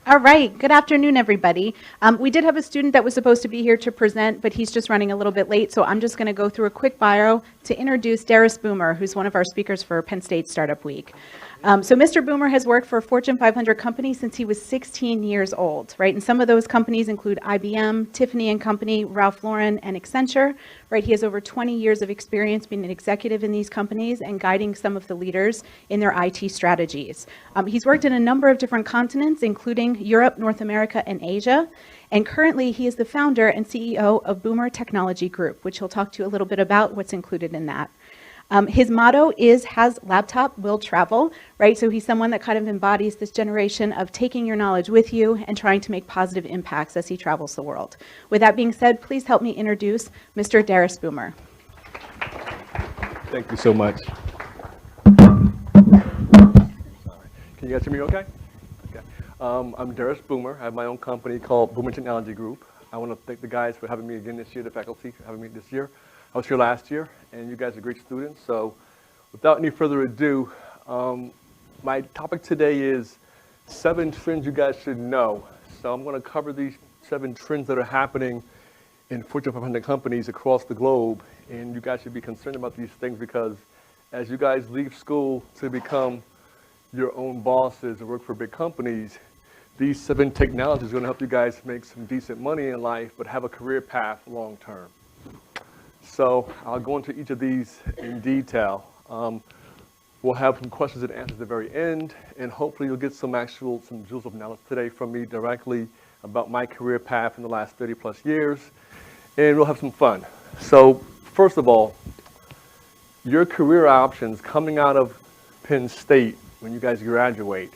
All right, good afternoon, everybody. We did have a student that was supposed to be here to present, but he's just running a little bit late, so I'm just going to go through a quick bio to introduce Derris Boomer, who's one of our speakers for Penn State Startup Week. So Mr. Boomer has worked for a Fortune 500 company since he was 16 years old, right? And some of those companies include IBM, Tiffany Company, Ralph Lauren, and Accenture, right? He has over 20 years of experience being an executive in these companies and guiding some of the leaders in their IT strategies. He's worked in a number of different continents, including Europe, North America, and Asia. And currently, he is the founder and CEO of Boomer Technology Group, which he'll talk to you a little bit about what's included in that. His motto is, has laptop, will travel, right? So he's someone that kind of embodies this generation of taking your knowledge with you and trying to make positive impacts as he travels the world. With that being said, please help me introduce Mr. Darris Boomer. Thank you so much. Can you guys hear me okay? Okay. I'm Darris Boomer. I have my own company called Boomer Technology Group. I want to thank the guys for having me again this year, the faculty for having me this year. I was here last year, and you guys are great students. So without any further ado, my topic today is 7 trends you guys should know. So I'm going to cover these 7 trends that are happening in Fortune 500 companies across the globe. And you guys should be concerned about these things because as you guys leave school to become your own bosses and work for big companies, these 7 technologies are going to help you guys make some decent money in life, but have a career path long term. So I'll go into each of these in detail. We'll have some questions and answers at the very end, and hopefully you'll get some jewels of knowledge today from me directly about my career path in the last 30 plus years, and we'll have some fun. So first of all, your career options coming out of Penn State when you guys graduate.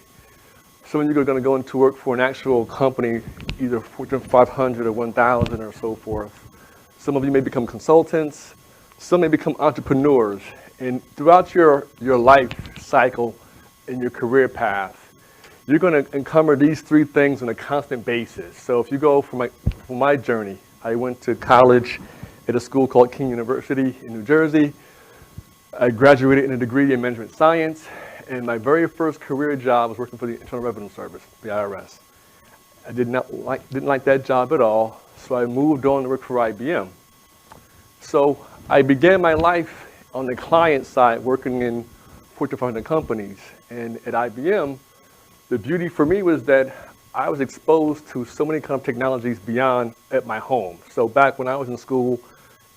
Some of you are going to go into work for an actual company, either Fortune 500 or 1,000 or so forth. Some of you may become consultants, some may become entrepreneurs, and throughout your life cycle and your career path, you're going to encounter these 3 things on a constant basis. So if you go for my journey, I went to college at a school called King University in New Jersey. I graduated in a degree in management science, and my very first career job was working for the Internal Revenue Service, the IRS. I didn't like that job at all. So I moved on to work for IBM. So I began my life on the client side working in Fortune 500 companies. And at IBM, the beauty for me was that I was exposed to so many kind of technologies beyond at my home. So back when I was in school,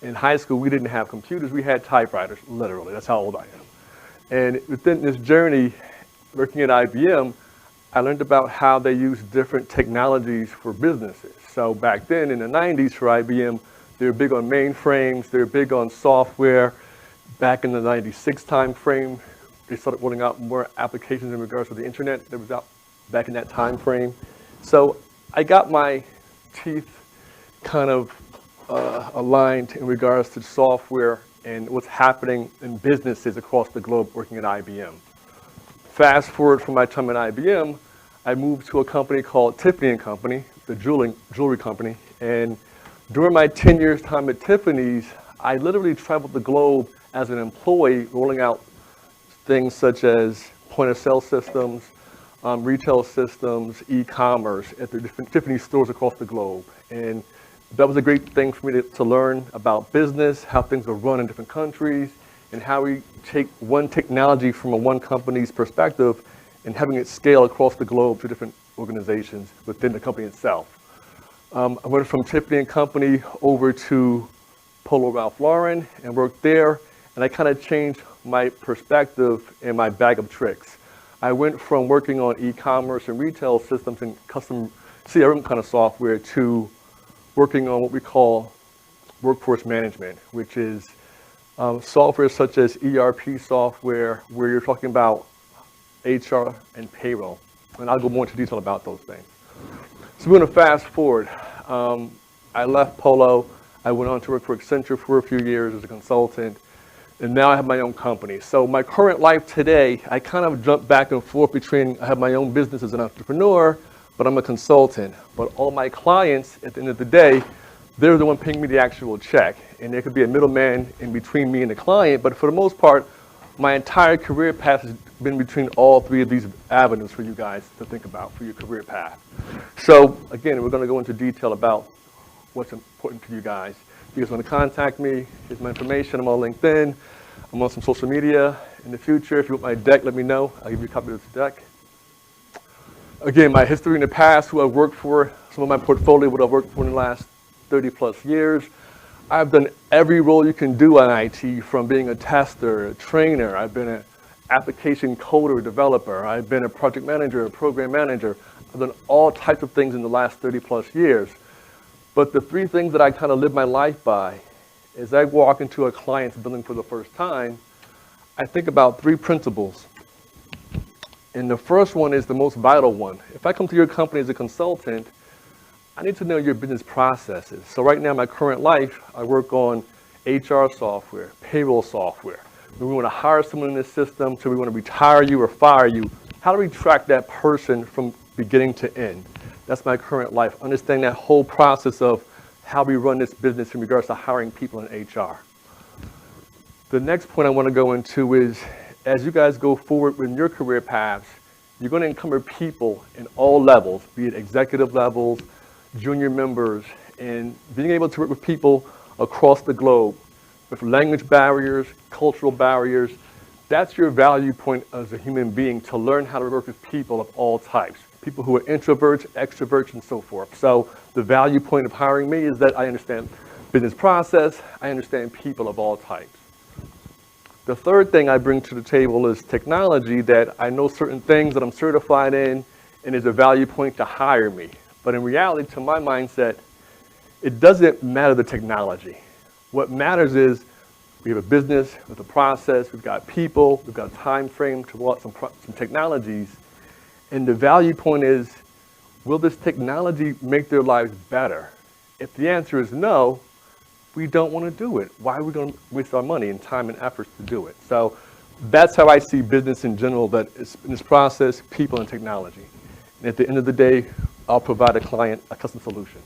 in high school, we didn't have computers, we had typewriters, literally. That's how old I am. And within this journey, working at IBM, I learned about how they use different technologies for businesses. So back then in the 90s for IBM, they were big on mainframes, they were big on software. Back in the 96 time frame, they started rolling out more applications in regards to the internet that was out back in that time frame. So I got my teeth kind of aligned in regards to software and what's happening in businesses across the globe working at IBM. Fast forward from my time at IBM, I moved to a company called Tiffany Company, the jewelry company. And during my 10 years time at Tiffany's, I literally traveled the globe as an employee, rolling out things such as point of sale systems, retail systems, e-commerce at the different Tiffany stores across the globe. And that was a great thing for me to learn about business, how things are run in different countries, and how we take one technology from one company's perspective and having it scale across the globe to different organizations within the company itself. I went from Tiffany Company over to Polo Ralph Lauren and worked there, and I kind of changed my perspective and my bag of tricks. I went from working on e-commerce and retail systems and custom CRM kind of software to working on what we call workforce management, which is software such as ERP software, where you're talking about HR and payroll. And I'll go more into detail about those things. So we're going to fast forward. I left Polo. I went on to work for Accenture for a few years as a consultant. And now I have my own company. So my current life today, I kind of jump back and forth between I have my own business as an entrepreneur, but I'm a consultant. But all my clients, at the end of the day, they're the one paying me the actual check. And there could be a middleman in between me and the client, but for the most part, my entire career path has been between all three of these avenues for you guys to think about for your career path. So again, we're going to go into detail about what's important to you guys. If you guys want to contact me, here's my information. I'm on LinkedIn. I'm on some social media. In the future, if you want my deck, let me know. I'll give you a copy of this deck. Again, my history in the past, who I've worked for, some of my portfolio, what I've worked for in the last 30 plus years. I've done every role you can do on IT, from being a tester, a trainer. I've been an application coder, developer. I've been a project manager, a program manager. I've done all types of things in the last 30 plus years. But the three things that I kind of live my life by is I walk into a client's building for the first time, I think about three principles. And the first one is the most vital one. If I come to your company as a consultant, I need to know your business processes. So right now in my current life, I work on HR software, payroll software. We want to hire someone in this system, so we want to retire you or fire you. How do we track that person from beginning to end? That's my current life, understanding that whole process of how we run this business in regards to hiring people in HR. The next point I want to go into is, as you guys go forward with your career paths, you're going to encounter people in all levels, be it executive levels, junior members, and being able to work with people across the globe with language barriers, cultural barriers. That's your value point as a human being, to learn how to work with people of all types, people who are introverts, extroverts, and so forth. So the value point of hiring me is that I understand business process, I understand people of all types. The third thing I bring to the table is technology, that I know certain things that I'm certified in and is a value point to hire me. But in reality, to my mindset, it doesn't matter the technology. What matters is we have a business with a process, we've got people, we've got a time frame to roll out some technologies. And the value point is, will this technology make their lives better? If the answer is no, we don't want to do it. Why are we going to waste our money and time and efforts to do it? So that's how I see business in general, that it's in this process, people, and technology. And at the end of the day, I'll provide a client a custom solution.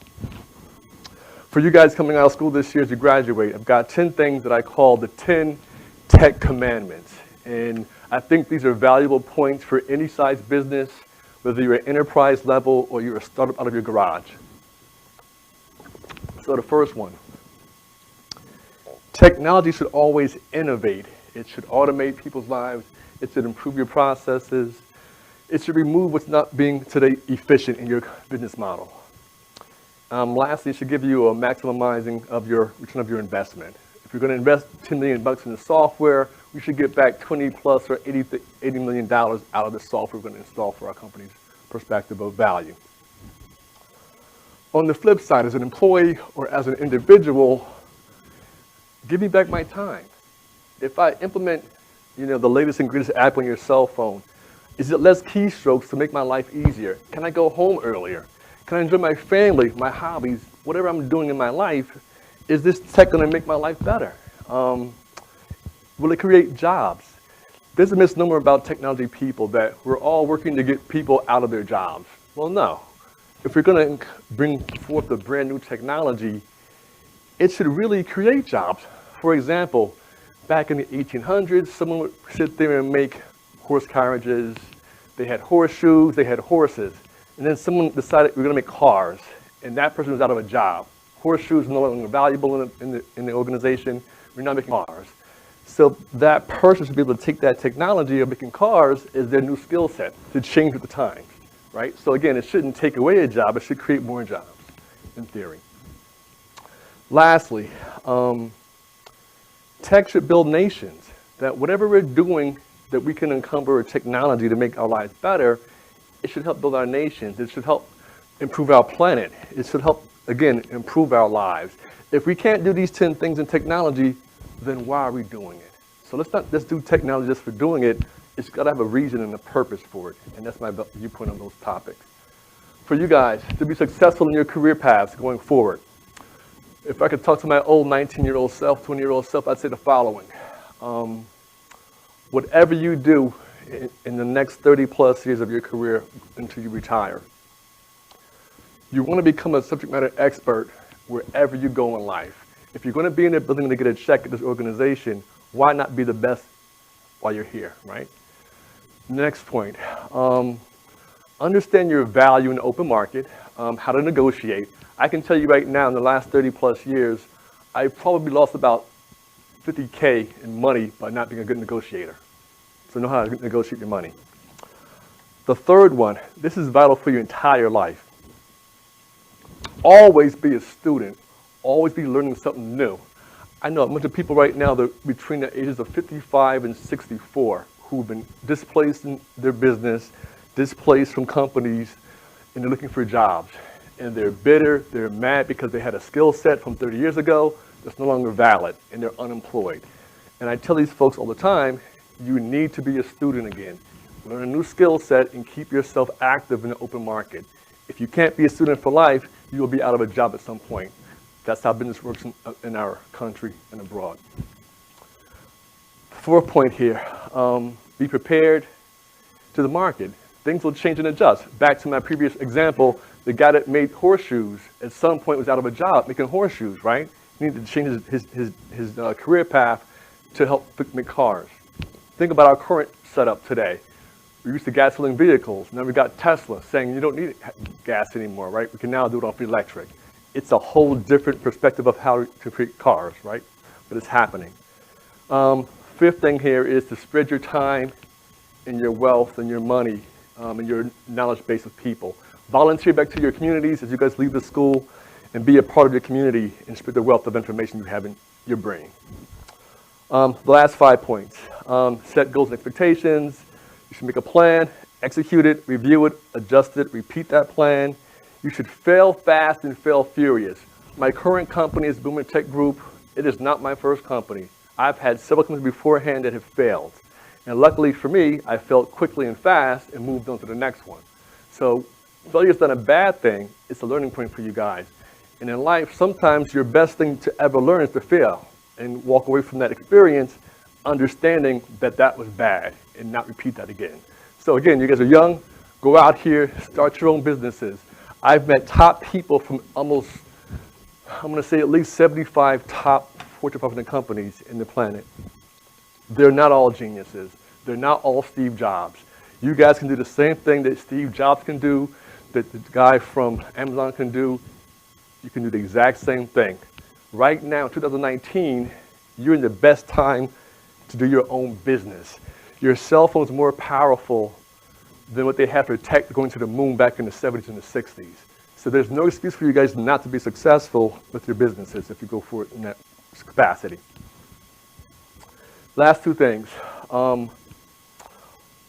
For you guys coming out of school this year as you graduate, I've got 10 things that I call the 10 tech commandments. And I think these are valuable points for any size business, whether you're at enterprise level or you're a startup out of your garage. So the first one, technology should always innovate. It should automate people's lives. It should improve your processes. It should remove what's not being today efficient in your business model. Lastly, it should give you a maximizing of your return of your investment. If you're going to invest $10 million in the software, we should get back 20 plus or $80 million out of the software we're going to install for our company's perspective of value. On the flip side, as an employee or as an individual, give me back my time. If I implement, the latest and greatest app on your cell phone, is it less keystrokes to make my life easier? Can I go home earlier? Can I enjoy my family, my hobbies, whatever I'm doing in my life? Is this tech going to make my life better? Will it create jobs? There's a misnomer about technology people that we're all working to get people out of their jobs. Well, no. If we're going to bring forth a brand new technology, it should really create jobs. For example, back in the 1800s, someone would sit there and make horse carriages. They had horseshoes, they had horses. And then someone decided we're going to make cars, and that person was out of a job. Horseshoes are no longer valuable in the organization. We're not making cars. So that person should be able to take that technology of making cars as their new skill set to change with the times, right? So again, it shouldn't take away a job. It should create more jobs, in theory. Lastly, tech should build nations. That whatever we're doing that we can encumber technology to make our lives better, it should help build our nations. It should help improve our planet. It should help, again, improve our lives. If we can't do these 10 things in technology, then why are we doing it? So let's not just do technology just for doing it. It's got to have a reason and a purpose for it. And that's my viewpoint on those topics. For you guys, to be successful in your career paths going forward, if I could talk to my old 19-year-old self, 20-year-old self, I'd say the following. Whatever you do in the next 30 plus years of your career until you retire, you want to become a subject matter expert wherever you go in life. If you're going to be in a building to get a check at this organization, why not be the best while you're here, right? Next point, understand your value in the open market, how to negotiate. I can tell you right now, in the last 30 plus years, I probably lost about 50K in money by not being a good negotiator. So know how to negotiate your money. The third one, this is vital for your entire life. Always be a student. Always be learning something new. I know a bunch of people right now that are between the ages of 55 and 64 who've been displaced in their business, displaced from companies, and they're looking for jobs. And they're bitter, they're mad because they had a skill set from 30 years ago that's no longer valid, and they're unemployed. And I tell these folks all the time, you need to be a student again. Learn a new skill set and keep yourself active in the open market. If you can't be a student for life, you will be out of a job at some point. That's how business works in our country and abroad. Fourth point here, be prepared to the market. Things will change and adjust. Back to my previous example, the guy that made horseshoes at some point was out of a job making horseshoes, right? He needed to change his career path to help make cars. Think about our current setup today. We're used to gasoline vehicles. Now we've got Tesla saying you don't need gas anymore, right? We can now do it off electric. It's a whole different perspective of how to create cars, right? But it's happening. Fifth thing here is to spread your time and your wealth and your money and your knowledge base of people. Volunteer back to your communities as you guys leave the school and be a part of your community and spread the wealth of information you have in your brain. The last 5 points. Set goals and expectations. You should make a plan, execute it, review it, adjust it, repeat that plan. You should fail fast and fail furious. My current company is Boomer Tech Group. It is not my first company. I've had several companies beforehand that have failed. And luckily for me, I failed quickly and fast and moved on to the next one. So failure is not a bad thing. It's a learning point for you guys. And in life, sometimes your best thing to ever learn is to fail and walk away from that experience understanding that that was bad and not repeat that again. So again, you guys are young, go out here, start your own businesses. I've met top people from almost, I'm gonna say at least 75 top Fortune 500 companies in the planet. They're not all geniuses. They're not all Steve Jobs. You guys can do the same thing that Steve Jobs can do, that the guy from Amazon can do. You can do the exact same thing. Right now, 2019, you're in the best time to do your own business. Your cell phone is more powerful than what they had for tech going to the moon back in the 70s and the 60s. So there's no excuse for you guys not to be successful with your businesses if you go for it in that capacity. Last 2 things.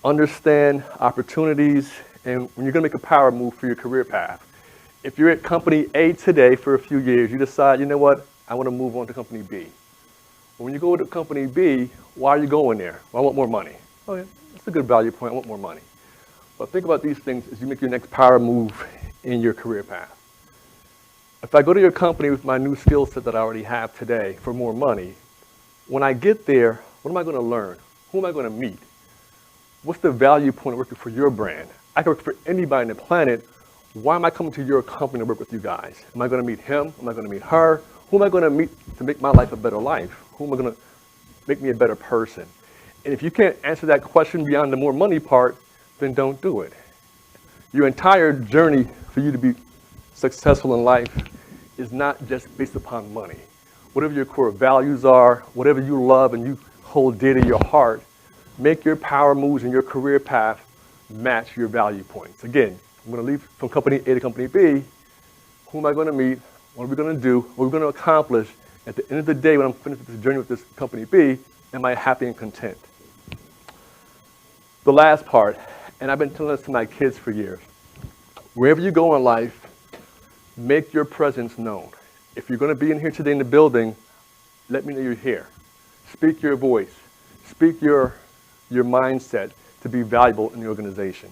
Understand opportunities, and when you're gonna make a power move for your career path. If you're at company A today for a few years, you decide, you know what, I wanna move on to company B. But when you go to company B, why are you going there? Well, I want more money. Oh yeah, that's a good value point, I want more money. But think about these things as you make your next power move in your career path. If I go to your company with my new skill set that I already have today for more money, when I get there, what am I gonna learn? Who am I gonna meet? What's the value point of working for your brand? I can work for anybody on the planet. Why am I coming to your company to work with you guys? Am I gonna meet him? Am I gonna meet her? Who am I gonna meet to make my life a better life? Who am I gonna make me a better person? And if you can't answer that question beyond the more money part, then don't do it. Your entire journey for you to be successful in life is not just based upon money. Whatever your core values are, whatever you love and you hold dear to your heart, make your power moves and your career path match your value points. Again, I'm gonna leave from company A to company B. Who am I gonna meet? What are we gonna do? What are we gonna accomplish? At the end of the day, when I'm finished with this journey with this company B, am I happy and content? The last part, and I've been telling this to my kids for years, wherever you go in life, make your presence known. If you're gonna be in here today in the building, let me know you're here. Speak your voice. Speak your mindset to be valuable in the organization.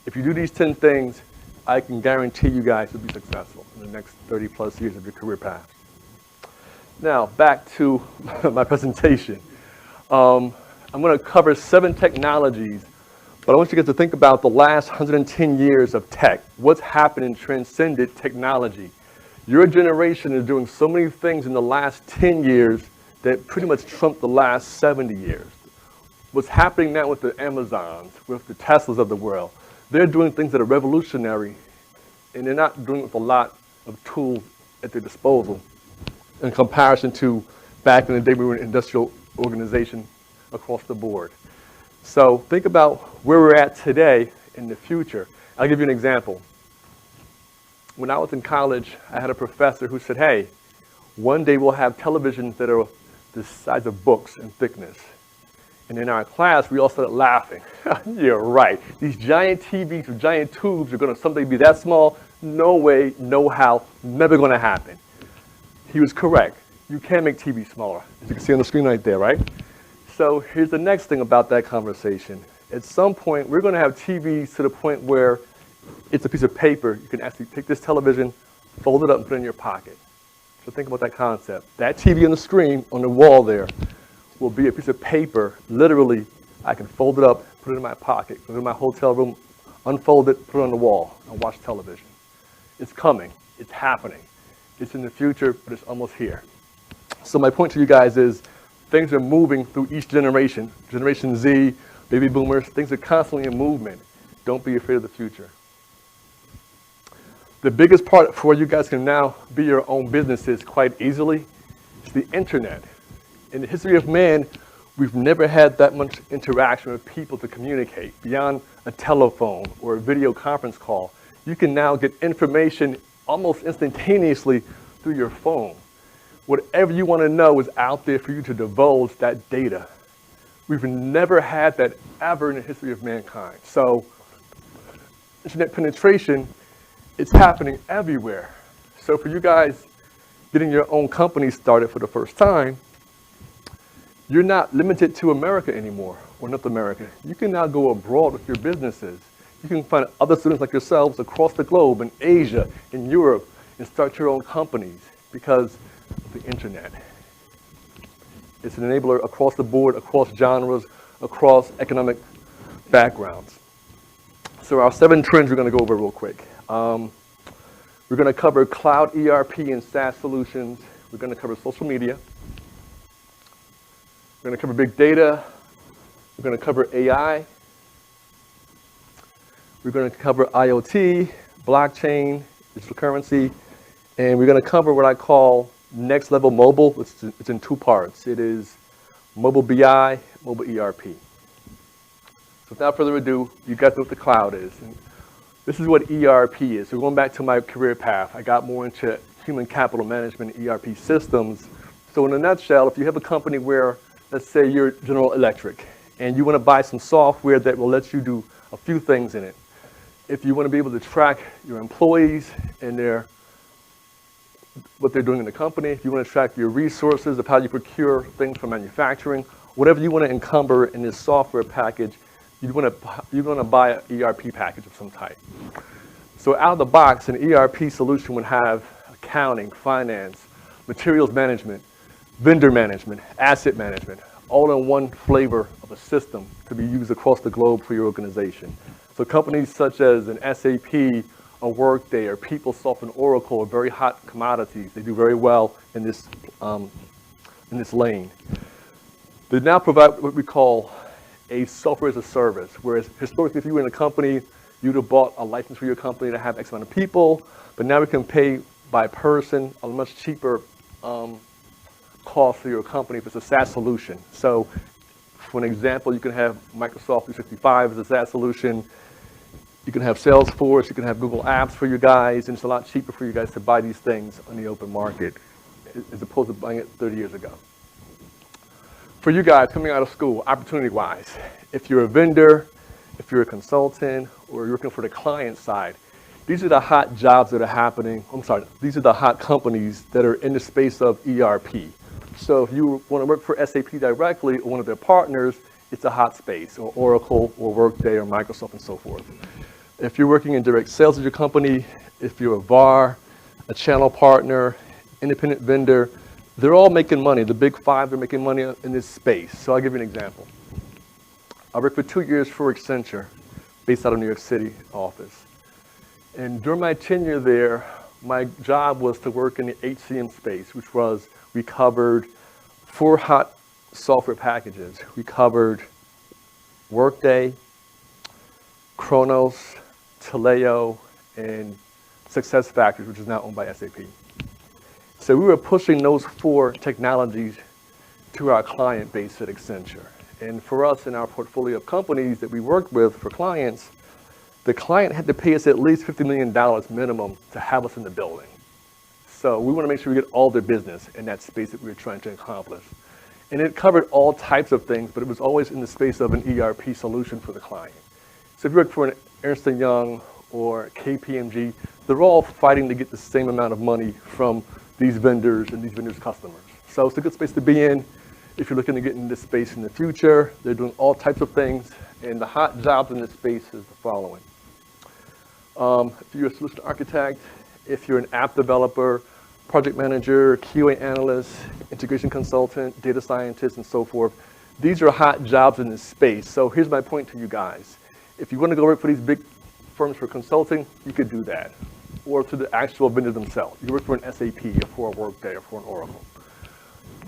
If you do these 10 things, I can guarantee you guys will be successful in the next 30 plus years of your career path. Now, back to my presentation. I'm gonna cover 7 technologies, but I want you guys to think about the last 110 years of tech. What's happened and transcended technology. Your generation is doing so many things in the last 10 years that pretty much trumped the last 70 years. What's happening now with the Amazons, with the Teslas of the world, they're doing things that are revolutionary, and they're not doing it with a lot of tools at their disposal in comparison to back in the day we were an industrial organization across the board. So think about where we're at today in the future. I'll give you an example. When I was in college, I had a professor who said, hey, one day we'll have televisions that are the size of books in thickness. And in our class, we all started laughing. You're right. These giant TVs with giant tubes are going to someday be that small. No way, no how, never going to happen. He was correct. You can make TV smaller, as you can see on the screen right there, right? So here's the next thing about that conversation. At some point, we're going to have TVs to the point where it's a piece of paper. You can actually take this television, fold it up, and put it in your pocket. So think about that concept. That TV on the screen, on the wall there, will be a piece of paper. Literally, I can fold it up, put it in my pocket, go to my hotel room, unfold it, put it on the wall, and watch television. It's coming. It's happening. It's in the future, but it's almost here. So my point to you guys is things are moving through each generation. Generation Z, baby boomers, things are constantly in movement. Don't be afraid of the future. The biggest part for you guys can now be your own businesses quite easily is the internet. In the history of man, we've never had that much interaction with people to communicate beyond a telephone or a video conference call. You can now get information almost instantaneously through your phone. Whatever you want to know is out there for you to divulge that data. We've never had that ever in the history of mankind. So internet penetration, it's happening everywhere. So for you guys getting your own company started for the first time, you're not limited to America anymore, or North America. You can now go abroad with your businesses. You can find other students like yourselves across the globe, in Asia, in Europe, and start your own companies because of the internet. It's an enabler across the board, across genres, across economic backgrounds. So our 7 trends we're going to go over real quick. We're going to cover cloud ERP and SaaS solutions. We're going to cover social media. We're going to cover big data. We're going to cover AI. We're going to cover IoT, blockchain, digital currency, and we're going to cover what I call next level mobile. It's in 2 parts. It is mobile BI, mobile ERP. So without further ado, you guys know what the cloud is. And this is what ERP is. So going back to my career path, I got more into human capital management, ERP systems. So in a nutshell, if you have a company where, let's say you're General Electric, and you want to buy some software that will let you do a few things in it. If you want to be able to track your employees and what they're doing in the company, if you want to track your resources of how you procure things from manufacturing, whatever you want to encumber in this software package, you're going to buy an ERP package of some type. So out of the box, an ERP solution would have accounting, finance, materials management, vendor management, asset management, all in one flavor of a system to be used across the globe for your organization. So companies such as an SAP, a Workday, or PeopleSoft and Oracle are very hot commodities. They do very well in this lane. They now provide what we call a software as a service, whereas historically, if you were in a company, you'd have bought a license for your company to have X amount of people, but now we can pay by person a much cheaper cost for your company if it's a SaaS solution. So for an example, you can have Microsoft 365 as a SaaS solution. You can have Salesforce, you can have Google Apps for you guys, and it's a lot cheaper for you guys to buy these things on the open market as opposed to buying it 30 years ago. For you guys coming out of school, opportunity-wise, if you're a vendor, if you're a consultant, or you're looking for the client side, these are the hot jobs that are happening. These are the hot companies that are in the space of ERP. So if you want to work for SAP directly or one of their partners, it's a hot space, or Oracle, or Workday, or Microsoft, and so forth. If you're working in direct sales with your company, if you're a VAR, a channel partner, independent vendor, they're all making money. The big 5 are making money in this space. So I'll give you an example. I worked for 2 years for Accenture, based out of New York City office. And during my tenure there, my job was to work in the HCM space, which was, we covered 4 hot software packages. We covered Workday, Kronos, Taleo, and SuccessFactors, which is now owned by SAP. So we were pushing those 4 technologies to our client base at Accenture. And for us in our portfolio of companies that we worked with for clients, the client had to pay us at least $50 million minimum to have us in the building. So we want to make sure we get all their business in that space that we were trying to accomplish. And it covered all types of things, but it was always in the space of an ERP solution for the client. So if you work for an Ernst & Young or KPMG, they're all fighting to get the same amount of money from these vendors and these vendors' customers. So it's a good space to be in if you're looking to get in this space in the future. They're doing all types of things, and the hot jobs in this space is the following. If you're a solution architect, if you're an app developer, project manager, QA analyst, integration consultant, data scientist, and so forth, these are hot jobs in this space. So here's my point to you guys. If you want to go work for these big firms for consulting, you could do that. Or to the actual vendor themselves. You work for an SAP or for a Workday or for an Oracle.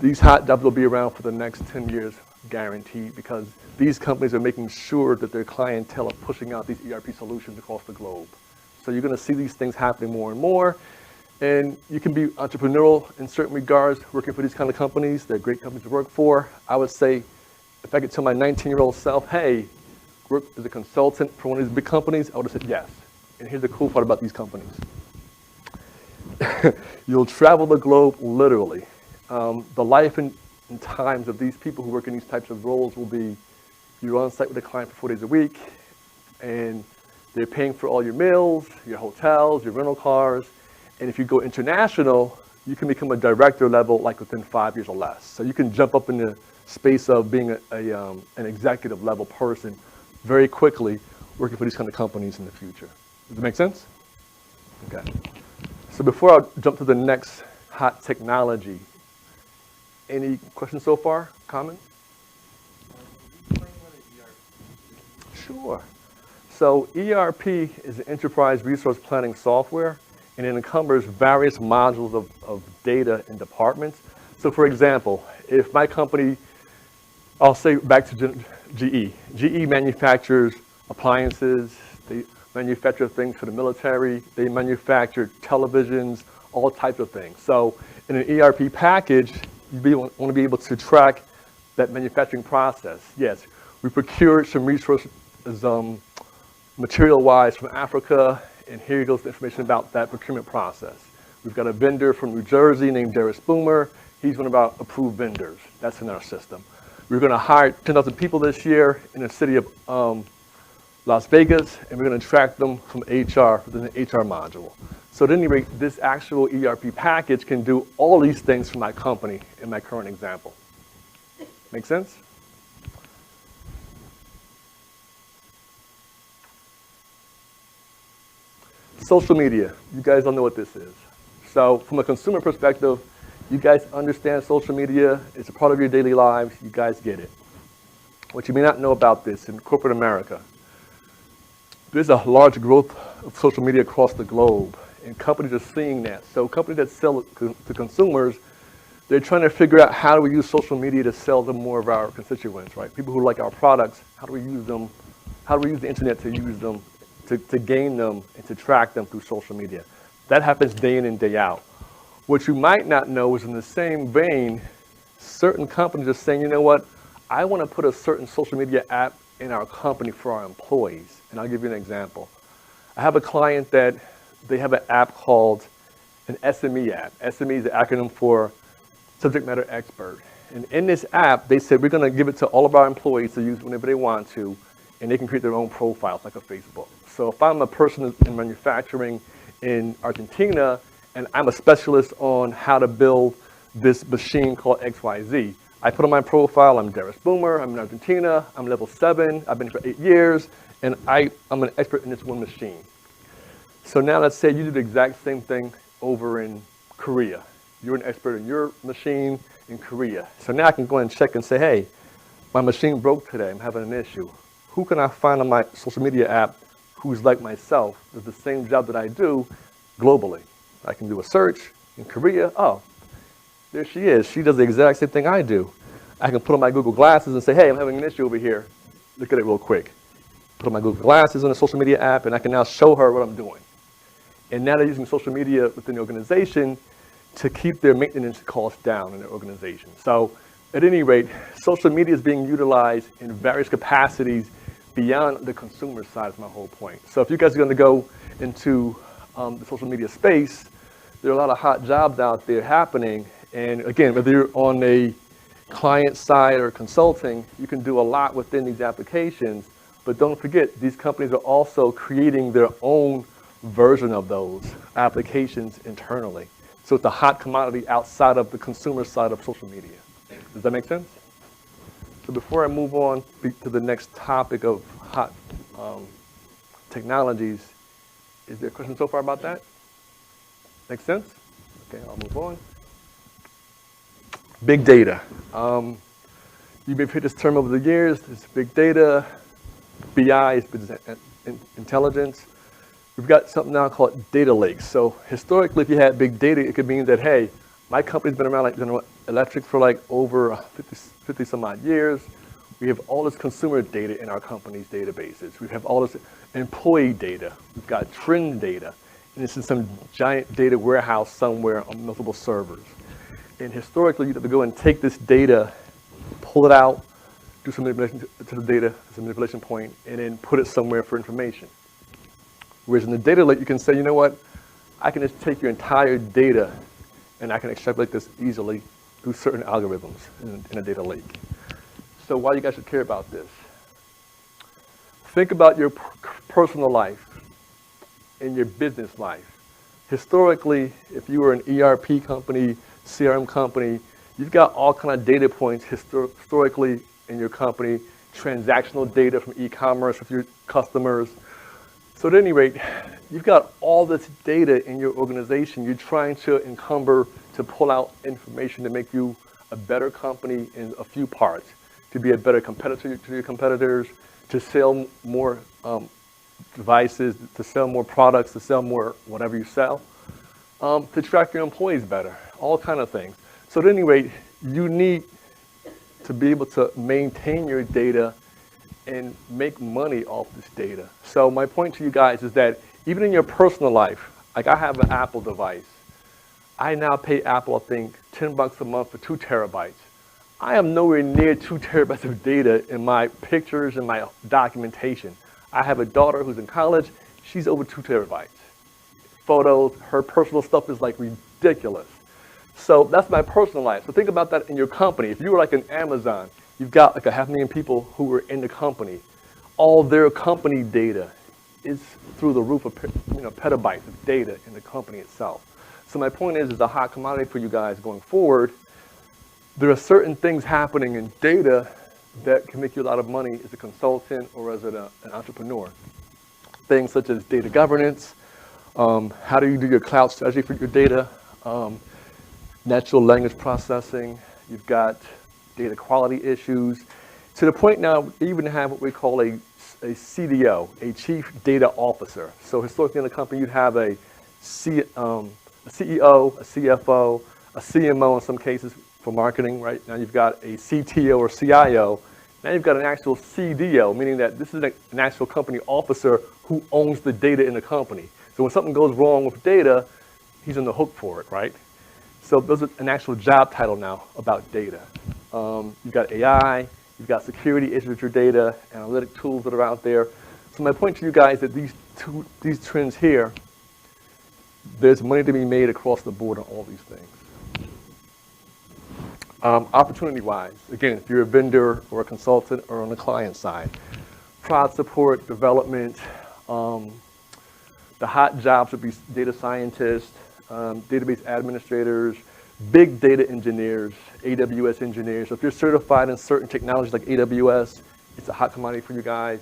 These hot jobs will be around for the next 10 years, guaranteed, because these companies are making sure that their clientele are pushing out these ERP solutions across the globe. So you're going to see these things happening more and more. And you can be entrepreneurial in certain regards, working for these kind of companies. They're great companies to work for. I would say, if I could tell my 19-year-old self, hey, work as a consultant for one of these big companies, I would have said yes. And here's the cool part about these companies. You'll travel the globe literally. The life and times of these people who work in these types of roles will be, you're on site with a client for 4 days a week, and they're paying for all your meals, your hotels, your rental cars. And if you go international, you can become a director level like within 5 years or less. So you can jump up in the space of being an executive level person very quickly, working for these kind of companies in the future. Does that make sense? Okay. So before I jump to the next hot technology, any questions so far? Comments? Sure. So ERP is an enterprise resource planning software, and it encumbers various modules of data and departments. So for example, if my company, I'll say back to GE. GE manufactures appliances, they manufacture things for the military, they manufacture televisions, all types of things. So in an ERP package, you want to be able to track that manufacturing process. Yes, we procured some resources material-wise from Africa, and here goes the information about that procurement process. We've got a vendor from New Jersey named Derris Boomer. He's one of our approved vendors. That's in our system. We're going to hire 10,000 people this year in the city of Las Vegas, and we're going to track them from HR within the HR module. So at any rate, this actual ERP package can do all these things for my company in my current example. Make sense? Social media, you guys don't know what this is. So from a consumer perspective, you guys understand social media. It's a part of your daily lives. You guys get it. What you may not know about this, in corporate America, there's a large growth of social media across the globe, and companies are seeing that. So companies that sell to consumers, they're trying to figure out how do we use social media to sell to more of our constituents, right? People who like our products, how do we use them? How do we use the internet to use them, to gain them, and to track them through social media? That happens day in and day out. What you might not know is in the same vein, certain companies are saying, you know what, I want to put a certain social media app in our company for our employees. And I'll give you an example. I have a client that they have an app called an SME app. SME is the acronym for subject matter expert. And in this app, they said we're going to give it to all of our employees to use whenever they want to, and they can create their own profiles like a Facebook. So if I'm a person in manufacturing in Argentina, and I'm a specialist on how to build this machine called XYZ, I put on my profile, I'm Darris Boomer, I'm in Argentina, I'm level 7, I've been here for 8 years, and I'm an expert in this one machine. So now let's say you do the exact same thing over in Korea. You're an expert in your machine in Korea. So now I can go and check and say, hey, my machine broke today, I'm having an issue. Who can I find on my social media app who's like myself, does the same job that I do globally? I can do a search in Korea. Oh, there she is. She does the exact same thing I do. I can put on my Google glasses and say, hey, I'm having an issue over here. look at it real quick. Put on my Google Glasses on the social media app, and I can now show her what I'm doing. And now they're using social media within the organization to keep their maintenance costs down in their organization. So at any rate, social media is being utilized in various capacities beyond the consumer side is my whole point. So if you guys are going to go into the social media space, there are a lot of hot jobs out there happening. And again, whether you're on a client side or consulting, you can do a lot within these applications. But don't forget, these companies are also creating their own version of those applications internally. So it's a hot commodity outside of the consumer side of social media. Does that make sense? So before I move on to the next topic of hot technologies, is there a question so far about that? Make sense? Okay, I'll move on. Big data. You may have heard this term over the years. It's big data. BI is business intelligence. We've got something now called data lakes. So historically, if you had big data, it could mean that, hey, my company's been around like General Electric for like over 50 some odd years. We have all this consumer data in our company's databases. We have all this employee data. We've got trend data. And it's in some giant data warehouse somewhere on multiple servers. And historically, you'd have to go and take this data, pull it out, do some manipulation to the data, as a manipulation point, and then put it somewhere for information. Whereas in the data lake, you can say, you know what, I can just take your entire data and I can extrapolate this easily through certain algorithms in a data lake. So why you guys should care about this? Think about your personal life and your business life. Historically, if you were an ERP company, CRM company, you've got all kind of data points historically in your company, transactional data from e-commerce with your customers. So at any rate, you've got all this data in your organization. You're trying to encumber to pull out information to make you a better company in a few parts, to be a better competitor to your competitors, to sell more devices, to sell more products, to sell more whatever you sell, to track your employees better, all kind of things. So at any rate, you need to be able to maintain your data and make money off this data. So my point to you guys is that even in your personal life, like I have an Apple device. I now pay Apple, I think, $10 a month for 2 terabytes. I am nowhere near 2 terabytes of data in my pictures and my documentation. I have a daughter who's in college. She's over 2 terabytes. Photos, her personal stuff is like ridiculous. So that's my personal life. So think about that in your company. If you were like an Amazon, you've got like 500,000 people who are in the company. All their company data is through the roof of petabytes of data in the company itself. So my point is a hot commodity for you guys going forward. There are certain things happening in data that can make you a lot of money as a consultant or as an entrepreneur. Things such as data governance, how do you do your cloud strategy for your data, natural language processing, you've got data quality issues, to the point now we even have what we call a CDO, a Chief Data Officer. So historically in the company you'd have a CEO, a CFO, a CMO in some cases for marketing, right? Now you've got a CTO or CIO. Now you've got an actual CDO, meaning that this is an actual company officer who owns the data in the company. So when something goes wrong with data, he's on the hook for it, right? So those are an actual job title now about data. You've got AI, you've got security issues with your data, analytic tools that are out there. So my point to you guys is that these trends here, there's money to be made across the board on all these things. Opportunity-wise, again, if you're a vendor or a consultant or on the client side, product support, development, the hot jobs would be data scientists, database administrators, big data engineers, AWS engineers. So if you're certified in certain technologies like AWS, it's a hot commodity for you guys.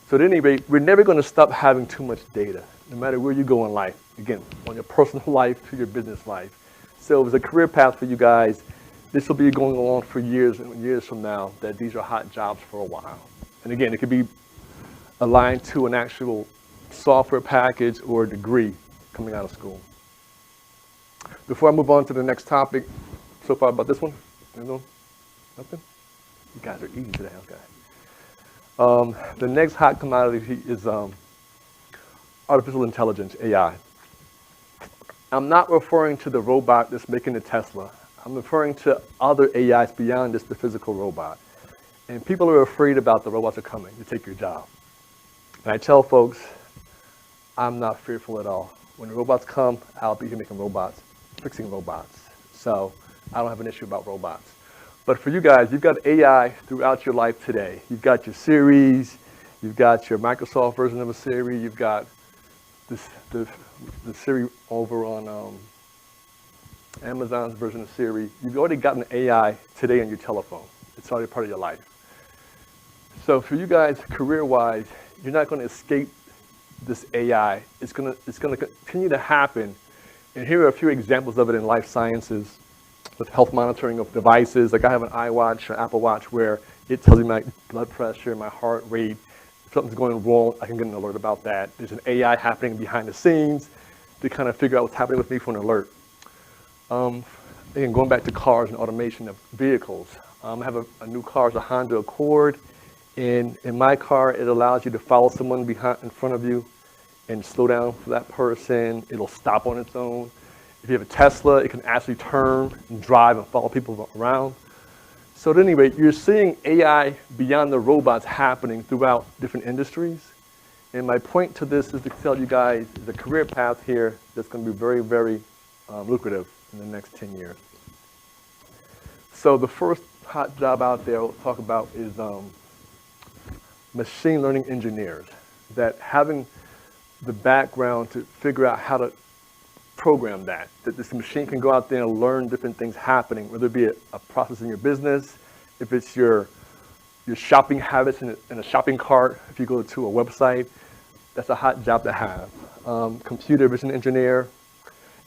So at any rate, we're never going to stop having too much data, no matter where you go in life. Again, on your personal life to your business life. So as a career path for you guys, this will be going on for years and years from now, that these are hot jobs for a while. And again, it could be aligned to an actual software package or a degree coming out of school. Before I move on to the next topic, so far about this one, anyone? Nothing? You guys are easy today, okay. The next hot commodity is artificial intelligence, AI. I'm not referring to the robot that's making the Tesla. I'm referring to other AIs beyond just the physical robot. And people are afraid about the robots are coming to take your job. And I tell folks, I'm not fearful at all. When the robots come, I'll be here making robots, fixing robots. So I don't have an issue about robots. But for you guys, you've got AI throughout your life today. You've got your Series, you've got your Microsoft version of a Siri, you've got the Siri over on Amazon's version of Siri. You've already got an AI today on your telephone. It's already part of your life. So for you guys, career-wise, you're not going to escape this AI. It's going to continue to happen. And here are a few examples of it in life sciences with health monitoring of devices. Like I have an iWatch, an Apple Watch, where it tells me my blood pressure, my heart rate. If something's going wrong, I can get an alert about that. There's an AI happening behind the scenes to kind of figure out what's happening with me for an alert. Again, going back to cars and automation of vehicles. I have a new car, it's a Honda Accord. And in my car, it allows you to follow someone in front of you and slow down for that person. It'll stop on its own. If you have a Tesla, it can actually turn and drive and follow people around. So at any rate, you're seeing AI beyond the robots happening throughout different industries. And my point to this is to tell you guys the career path here that's going to be very, very lucrative in the next 10 years. So the first hot job out there we'll talk about is machine learning engineers, that having the background to figure out how to program that this machine can go out there and learn different things happening, whether it be a process in your business, if it's your shopping habits in a shopping cart, if you go to a website, that's a hot job to have. Computer vision engineer,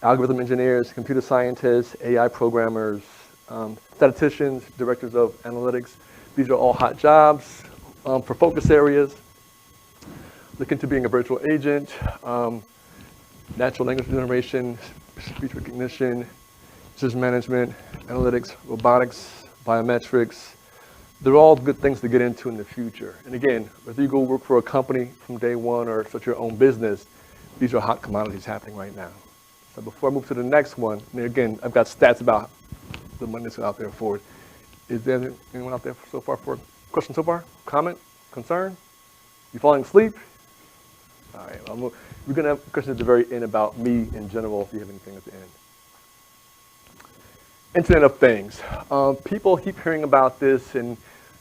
algorithm engineers, computer scientists, AI programmers, statisticians, directors of analytics. These are all hot jobs. For focus areas, look into being a virtual agent, natural language generation, speech recognition, decision management, analytics, robotics, biometrics. They're all good things to get into in the future. And again, whether you go work for a company from day one or start your own business, these are hot commodities happening right now. So before I move to the next one, and again, I've got stats about the money that's out there for it. Is there anyone out there so far for a question so far? Comment? Concern? You falling asleep? All right, we're going to have questions at the very end about me in general, if you have anything at the end. Internet of Things. People keep hearing about this, and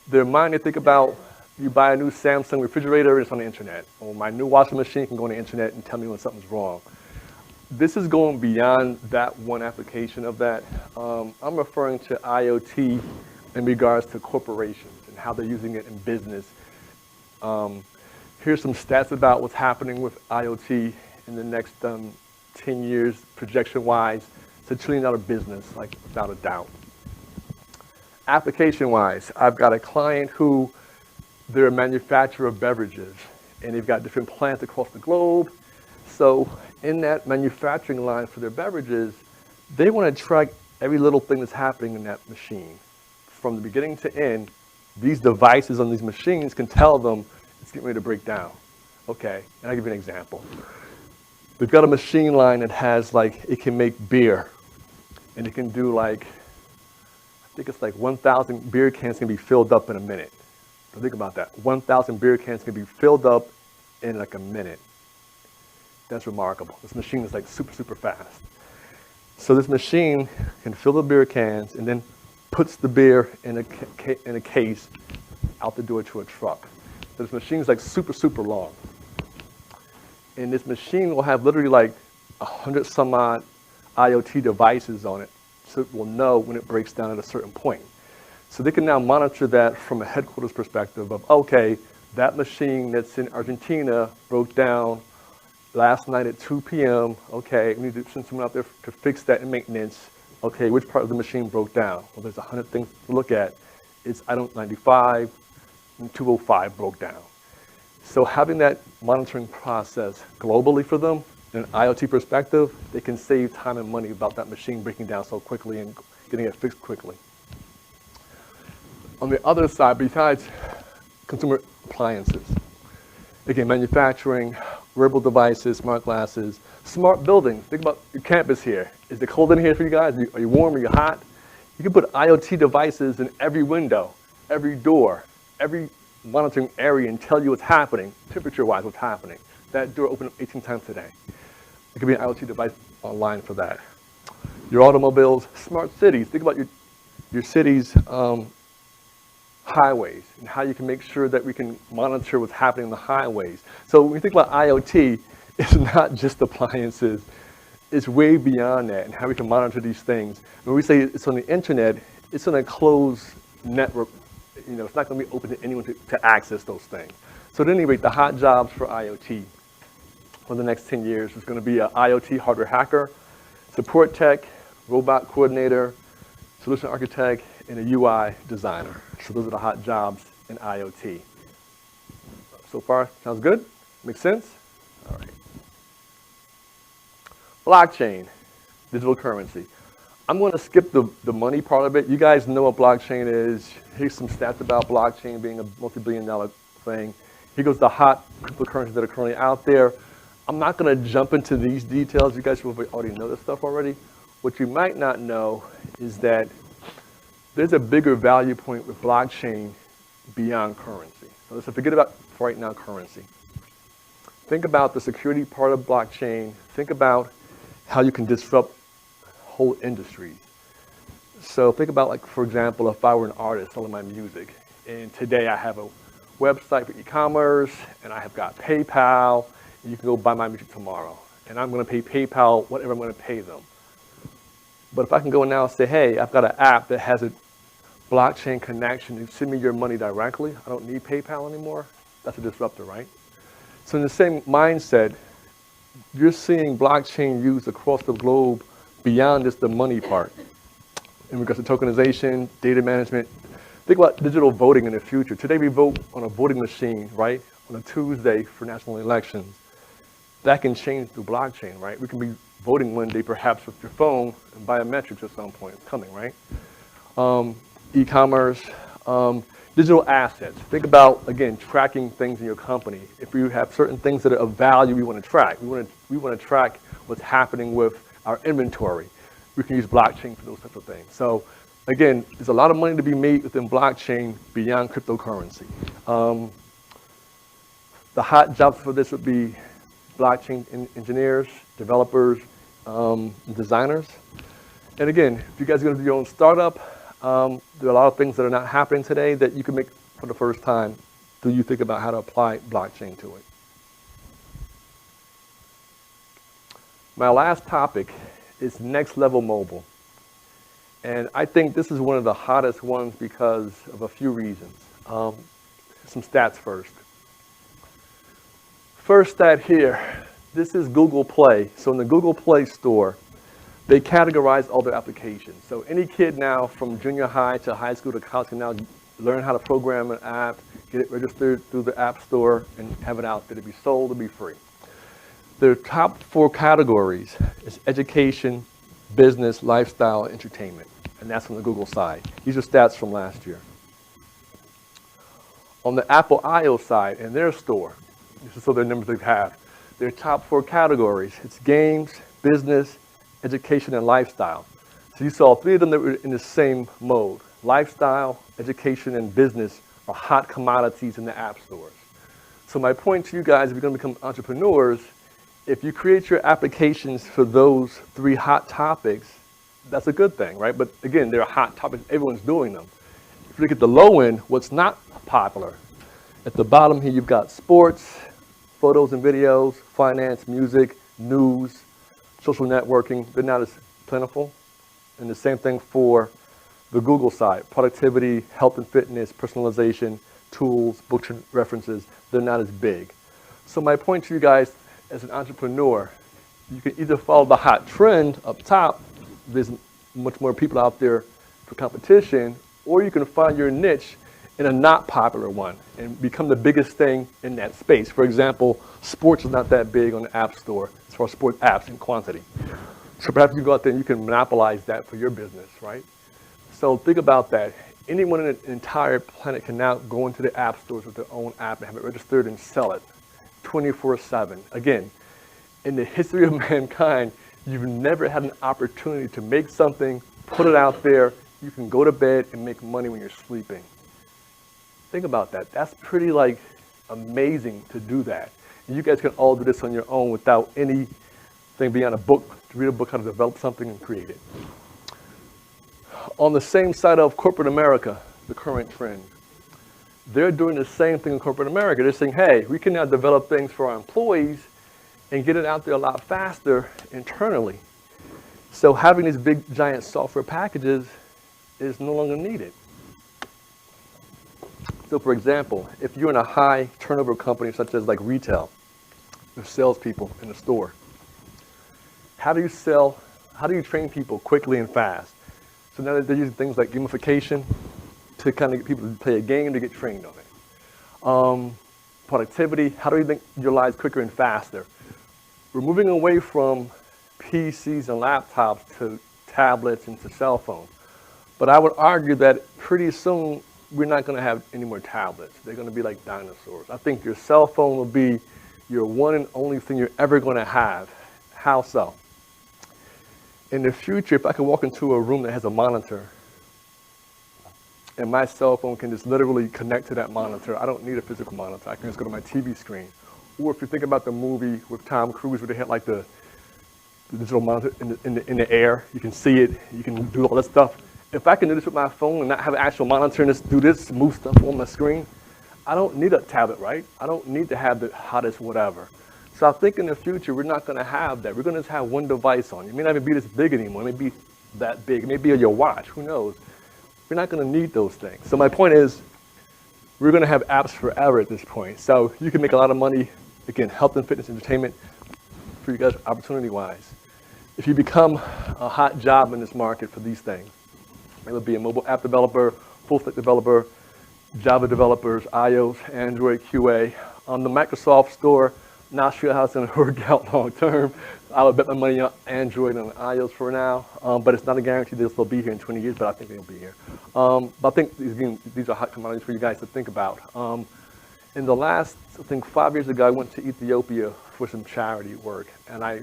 their mind, they think about, you buy a new Samsung refrigerator, it's on the internet. Or my new washing machine can go on the internet and tell me when something's wrong. This is going beyond that one application of that. I'm referring to IoT in regards to corporations and how they're using it in business. Here's some stats about what's happening with IoT in the next 10 years, projection-wise. It's $1 trillion business, like without a doubt. Application-wise, I've got a client who, they're a manufacturer of beverages, and they've got different plants across the globe. So in that manufacturing line for their beverages, they want to track every little thing that's happening in that machine. From the beginning to end, these devices on these machines can tell them it's getting ready to break down. Okay, and I'll give you an example. We've got a machine line that has it can make beer, and it can do I think it's 1,000 beer cans can be filled up in a minute. So think about that. 1,000 beer cans can be filled up in a minute. That's remarkable. This machine is super, super fast. So this machine can fill the beer cans and then puts the beer in a case out the door to a truck. So this machine is super, super long. And this machine will have literally 100 some odd IoT devices on it, so it will know when it breaks down at a certain point. So they can now monitor that from a headquarters perspective of, okay, that machine that's in Argentina broke down last night at 2 p.m. Okay, we need to send someone out there to fix that in maintenance. Okay, which part of the machine broke down? Well, there's 100 things to look at. It's item 95 and 205 broke down. So having that monitoring process globally for them, in an IoT perspective, they can save time and money about that machine breaking down so quickly and getting it fixed quickly. On the other side, besides consumer appliances. Again, manufacturing, wearable devices, smart glasses, smart buildings. Think about your campus here. Is it cold in here for you guys? Are you warm? Are you hot? You can put IoT devices in every window, every door, every monitoring area and tell you what's happening, temperature-wise what's happening. That door opened up 18 times today. It could be an IoT device online for that. Your automobiles, smart cities. Think about your city's highways and how you can make sure that we can monitor what's happening on the highways. So when you think about IoT, it's not just appliances. It's way beyond that and how we can monitor these things. When we say it's on the internet, it's on a closed network. You know, it's not going to be open to anyone to access those things. So at any rate, the hot jobs for IoT for the next 10 years is going to be an IoT hardware hacker, support tech, robot coordinator, solution architect, and a UI designer. So those are the hot jobs in IoT. So far, sounds good? Makes sense? All right. Blockchain, digital currency. I'm going to skip the money part of it. You guys know what blockchain is. Here's some stats about blockchain being a multi-billion-dollar thing. Here goes the hot cryptocurrencies that are currently out there. I'm not going to jump into these details. You guys probably already know this stuff already. What you might not know is that there's a bigger value point with blockchain beyond currency. So let's forget about, for right now, currency. Think about the security part of blockchain. Think about how you can disrupt whole industries. So think about, like, for example, if I were an artist selling my music, and today I have a website for e-commerce, and I have got PayPal, and you can go buy my music tomorrow. And I'm going to pay PayPal whatever I'm going to pay them. But if I can go now and say, hey, I've got an app that has a blockchain connection, you send me your money directly, I don't need PayPal anymore, that's a disruptor, right? So in the same mindset, you're seeing blockchain used across the globe beyond just the money part. In regards to tokenization, data management, think about digital voting in the future. Today we vote on a voting machine, right? On a Tuesday for national elections. That can change through blockchain, right? We can be voting one day perhaps with your phone and biometrics at some point. It's coming, right? E-commerce, digital assets. Think about, again, tracking things in your company. If you have certain things that are of value we want to track, we want to track what's happening with our inventory. We can use blockchain for those types of things. So again, there's a lot of money to be made within blockchain beyond cryptocurrency. The hot jobs for this would be blockchain engineers, developers, designers. And again, if you guys are going to do your own startup, there are a lot of things that are not happening today that you can make for the first time. Do you think about how to apply blockchain to it? My last topic is next level mobile. And I think this is one of the hottest ones because of a few reasons. Some stats first. First stat here, this is Google Play. So in the Google Play Store, they categorize all their applications. So any kid now from junior high to high school to college can now learn how to program an app, get it registered through the App Store, and have it out there to be sold, to be free. Their top 4 categories is education, business, lifestyle, and entertainment. And that's from the Google side. These are stats from last year. On the Apple iOS side, in their store, this is so their numbers they have, their top 4 categories, it's games, business, education, and lifestyle. So you saw 3 of them that were in the same mode. Lifestyle, education, and business are hot commodities in the app stores. So my point to you guys, if you're going to become entrepreneurs, if you create your applications for those 3 hot topics, that's a good thing, right? But again, they're hot topics, everyone's doing them. If you look at the low end, what's not popular? At the bottom here, you've got sports, photos and videos, finance, music, news, social networking. They're not as plentiful. And the same thing for the Google side, productivity, health and fitness, personalization, tools, books and references, they're not as big. So my point to you guys, as an entrepreneur, you can either follow the hot trend up top, there's much more people out there for competition, or you can find your niche in a not popular one and become the biggest thing in that space. For example, sports is not that big on the App Store as far as sports apps in quantity. So perhaps you go out there and you can monopolize that for your business, right? So think about that. anyone in the entire planet can now go into the app stores with their own app and have it registered and sell it 24/7. Again, in the history of mankind, you've never had an opportunity to make something, put it out there, you can go to bed and make money when you're sleeping. Think about that. That's pretty like amazing to do that. And you guys can all do this on your own without anything beyond a book, to read a book how to develop something and create it. On the same side of corporate America, the current trend, they're doing the same thing in corporate America. They're saying, hey, we can now develop things for our employees and get it out there a lot faster internally. So having these big giant software packages is no longer needed. So for example, if you're in a high turnover company such as like retail, there's salespeople in the store. How do you train people quickly and fast? So now they're using things like gamification to kind of get people to play a game to get trained on it. Productivity, how do you make your lives quicker and faster? We're moving away from PCs and laptops to tablets and to cell phones. But I would argue that pretty soon we're not going to have any more tablets. They're going to be like dinosaurs. I think your cell phone will be your one and only thing you're ever going to have. How so? In the future, if I could walk into a room that has a monitor and my cell phone can just literally connect to that monitor, I don't need a physical monitor. I can just go to my TV screen. Or if you think about the movie with Tom Cruise where they had like the digital monitor in the air, you can see it, you can do all this stuff. If I can do this with my phone and not have an actual monitor and just do this, move stuff on my screen, I don't need a tablet, right? I don't need to have the hottest whatever. So I think in the future, we're not going to have that. We're going to just have one device on. It may not even be this big anymore. It may be that big. It may be on your watch. Who knows? We're not going to need those things. So my point is, we're going to have apps forever at this point. So you can make a lot of money, again, health and fitness entertainment for you guys opportunity-wise. If you become a hot job in this market for these things, it would be a mobile app developer, full-stack developer, Java developers, iOS, Android, QA. On the Microsoft store, not sure how it's going to work out long term. I would bet my money on Android and iOS for now, but it's not a guarantee they'll still be here in 20 years, but I think they'll be here. But I think, again, these are hot commodities for you guys to think about. In the last, I think 5 years ago, I went to Ethiopia for some charity work, and I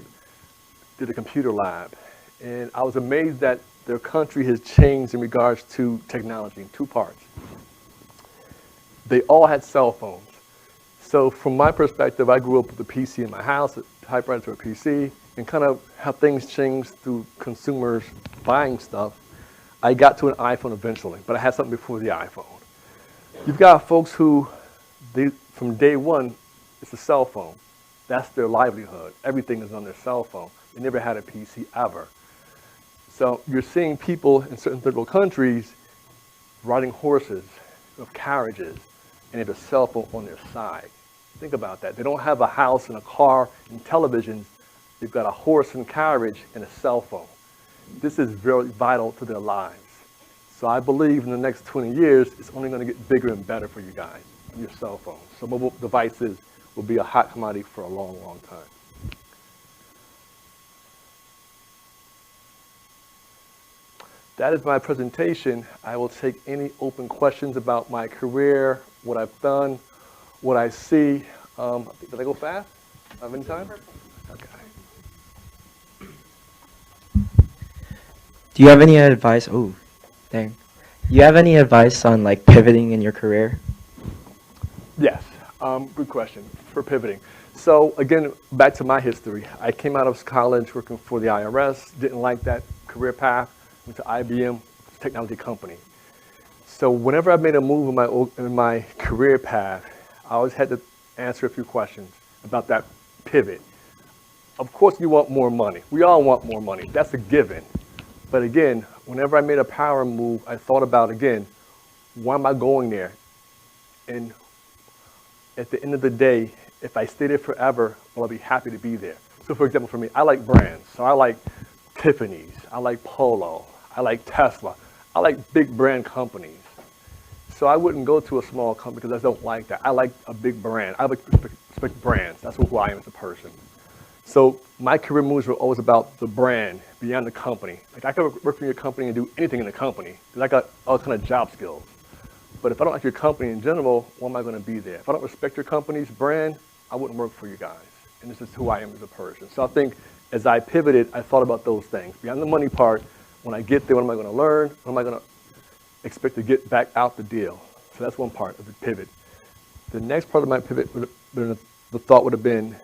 did a computer lab. And I was amazed that their country has changed in regards to technology in two parts. They all had cell phones. So from my perspective, I grew up with a PC in my house, a typewriter to a PC, and kind of how things changed through consumers buying stuff. I got to an iPhone eventually, but I had something before the iPhone. You've got folks who, from day one, it's a cell phone. That's their livelihood. Everything is on their cell phone. They never had a PC ever. So you're seeing people in certain third world countries riding horses with carriages, and they have a cell phone on their side. Think about that. They don't have a house and a car and televisions. They've got a horse and carriage and a cell phone. This is very vital to their lives. So I believe in the next 20 years, it's only going to get bigger and better for you guys, your cell phones. So mobile devices will be a hot commodity for a long, long time. That is my presentation. I will take any open questions about my career, what I've done, what I see. Did I go fast? Have any time? Okay. Do you have any advice? Oh, dang. Do you have any advice on like pivoting in your career? Yes, good question for pivoting. So again, back to my history. I came out of college working for the IRS, didn't like that career path, went to IBM, technology company. So whenever I made a move in my career path, I always had to answer a few questions about that pivot. Of course you want more money. We all want more money. That's a given. But again, whenever I made a power move, I thought about, again, why am I going there? And at the end of the day, if I stay there forever, will I be happy to be there? So for example, for me, I like brands. So I like Tiffany's, I like Polo, I like Tesla, I like big brand companies. So I wouldn't go to a small company because I don't like that. I like a big brand. I respect brands. That's who I am as a person. So my career moves were always about the brand beyond the company. Like I could work for your company and do anything in the company because I got all kind of job skills. But if I don't like your company in general, why am I going to be there? If I don't respect your company's brand, I wouldn't work for you guys. And this is who I am as a person. So I think as I pivoted, I thought about those things. Beyond the money part, when I get there, what am I going to learn? What am I going to expect to get back out the deal? So that's one part of the pivot. The next part of my pivot, the thought would have been,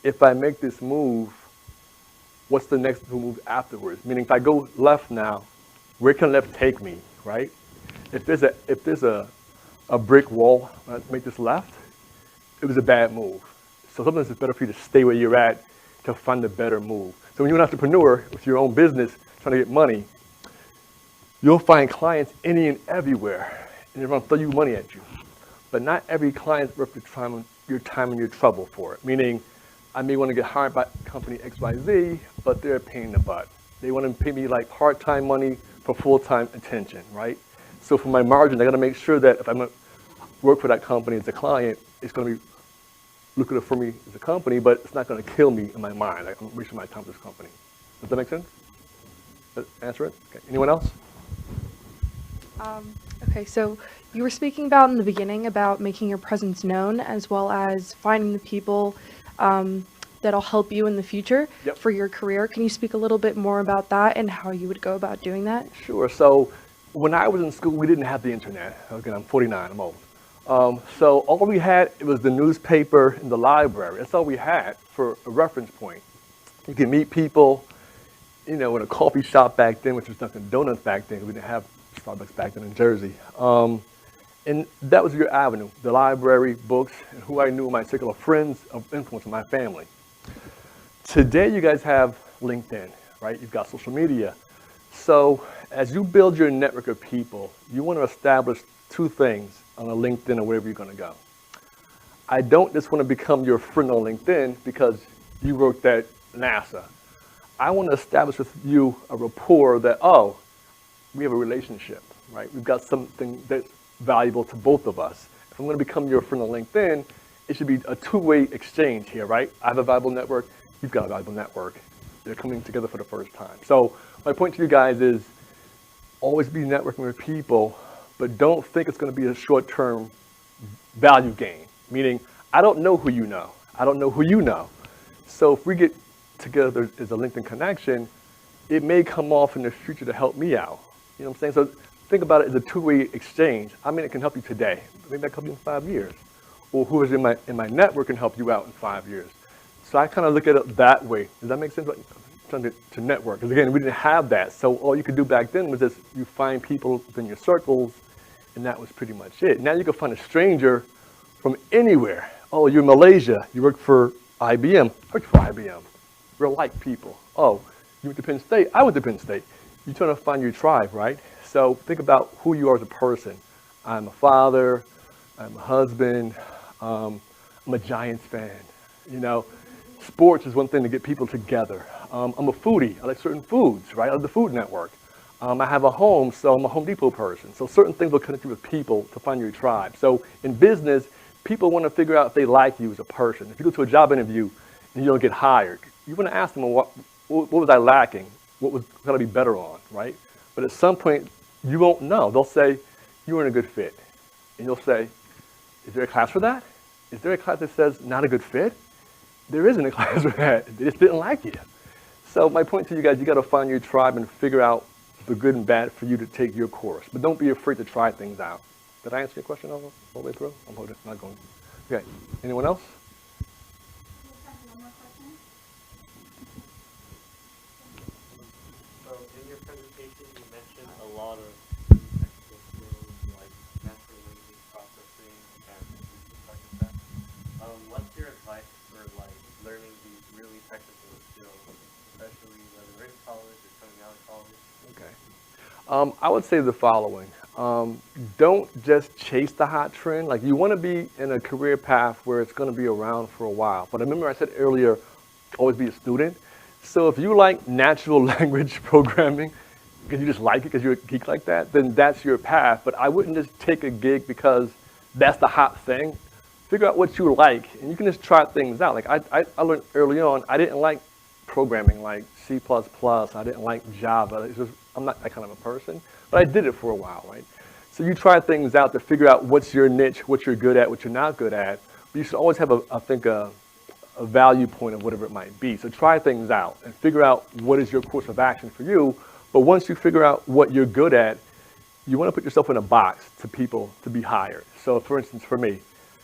if I make this move, what's the next move afterwards? Meaning if I go left now, where can left take me, right? If there's a brick wall, when I make this left, it was a bad move. So sometimes it's better for you to stay where you're at to find a better move. So when you're an entrepreneur with your own business trying to get money, you'll find clients any and everywhere, and they're going to throw you money at you. But not every client is worth your time and your trouble for it. Meaning, I may want to get hired by company XYZ, but they're a pain in the butt. They want to pay me like part-time money for full-time attention, right? So for my margin, I got to make sure that if I'm going to work for that company as a client, it's going to be lucrative for me as a company, but it's not going to kill me in my mind. Like, I'm wasting my time with this company. Does that make sense? Does that answer it? Okay. Anyone else? Okay, so you were speaking about in the beginning about making your presence known as well as finding the people that'll help you in the future for your career. Can you speak a little bit more about that and how you would go about doing that? Sure. So when I was in school, we didn't have the internet. Again, I'm 49, I'm old. So all we had, it was the newspaper and the library. That's all we had for a reference point. You can meet people, you know, in a coffee shop back then, which was Dunkin' Donuts back then. We didn't have Starbucks back then in Jersey. And that was your avenue, the library, books, and who I knew, my circle of friends of influence in my family. Today, you guys have LinkedIn, right? You've got social media. So as you build your network of people, you want to establish two things on a LinkedIn or wherever you're going to go. I don't just want to become your friend on LinkedIn because you worked at NASA. I want to establish with you a rapport that, oh, we have a relationship, right? We've got something that's valuable to both of us. If I'm going to become your friend on LinkedIn, it should be a two-way exchange here, right? I have a valuable network, you've got a valuable network. They're coming together for the first time. So my point to you guys is always be networking with people, but don't think it's going to be a short-term value gain. Meaning, I don't know who you know. I don't know who you know. So if we get together as a LinkedIn connection, it may come off in the future to help me out. You know what I'm saying? So think about it as a two-way exchange. I mean, it can help you today. Maybe that can help you in 5 years. Or who is in my network can help you out in 5 years. So I kind of look at it that way. Does that make sense? Like, trying to network. Because again, we didn't have that. So all you could do back then was just you find people within your circles, and that was pretty much it. Now you can find a stranger from anywhere. Oh, you're in Malaysia. You work for IBM. I work for IBM. We're like people. Oh, you went to Penn State. I went to Penn State. You're trying to find your tribe, right? So think about who you are as a person. I'm a father. I'm a husband. I'm a Giants fan. You know, sports is one thing to get people together. I'm a foodie. I like certain foods, right? I love the Food Network. I have a home, so I'm a Home Depot person. So certain things will connect you with people to find your tribe. So in business, people want to figure out if they like you as a person. If you go to a job interview and you don't get hired, you want to ask them, well, what was I lacking? What was going to be better on, right? But at some point, you won't know. They'll say, you weren't a good fit. And you'll say, is there a class for that? Is there a class that says not a good fit? There isn't a class for that. They just didn't like you. So my point to you guys, you got to find your tribe and figure out the good and bad for you to take your course. But don't be afraid to try things out. Did I answer your question all the way through? I'm not going. Okay. Anyone else? So in your presentation, you mentioned a lot of technical skills like natural language processing and stuff like that. What's your advice for like learning these really technical skills, especially whether we're in college or coming out of college? Okay. I would say the following. Don't just chase the hot trend. Like you want to be in a career path where it's going to be around for a while. But remember I said earlier, always be a student. So if you like natural language programming, because you just like it, because you're a geek like that, then that's your path. But I wouldn't just take a gig because that's the hot thing. figure out what you like, and you can just try things out. Like I learned early on, I didn't like programming like C++, I didn't like Java. It's just, I'm not that kind of a person, but I did it for a while, right? So you try things out to figure out what's your niche, what you're good at, what you're not good at. But you should always have, I think, a value point of whatever it might be. So try things out and figure out what is your course of action for you. But once you figure out what you're good at, you want to put yourself in a box to people to be hired. So for instance, for me,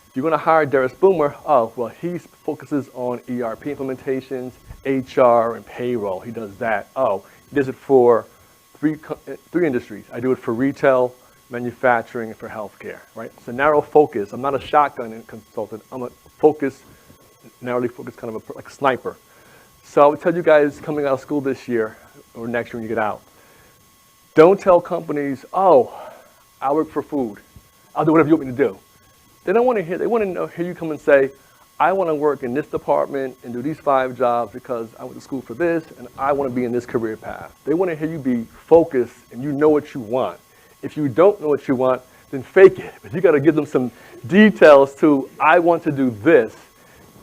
if you're going to hire Darris Boomer, oh, well, he focuses on ERP implementations, HR, and payroll. He does that. Oh, he does it for three industries. I do it for retail, manufacturing, and for healthcare, right? It's a narrow focus. I'm not a shotgun consultant. I'm a narrowly focused kind of like a sniper. So I would tell you guys coming out of school this year or next year when you get out, don't tell companies, oh, I work for food. I'll do whatever you want me to do. They don't want to hear, they want to hear you come and say, I want to work in this department and do these 5 jobs because I went to school for this and I want to be in this career path. They want to hear you be focused and you know what you want. If you don't know what you want, then fake it. But you got to give them some details to, I want to do this.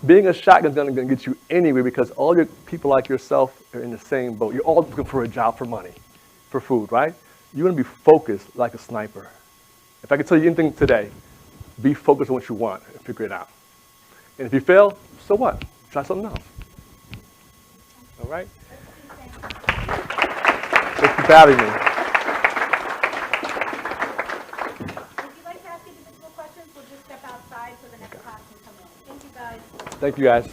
Being a shotgun is going to get you anywhere because all your people like yourself are in the same boat. You're all looking for a job for money, for food, right? You want to be focused like a sniper. If I could tell you anything today, be focused on what you want and figure it out. And if you fail, so what? Try something else. All right? Thank you for having me. If you'd like to ask individual questions, we'll just step outside so the next class can come in. Thank you, guys. Thank you, guys.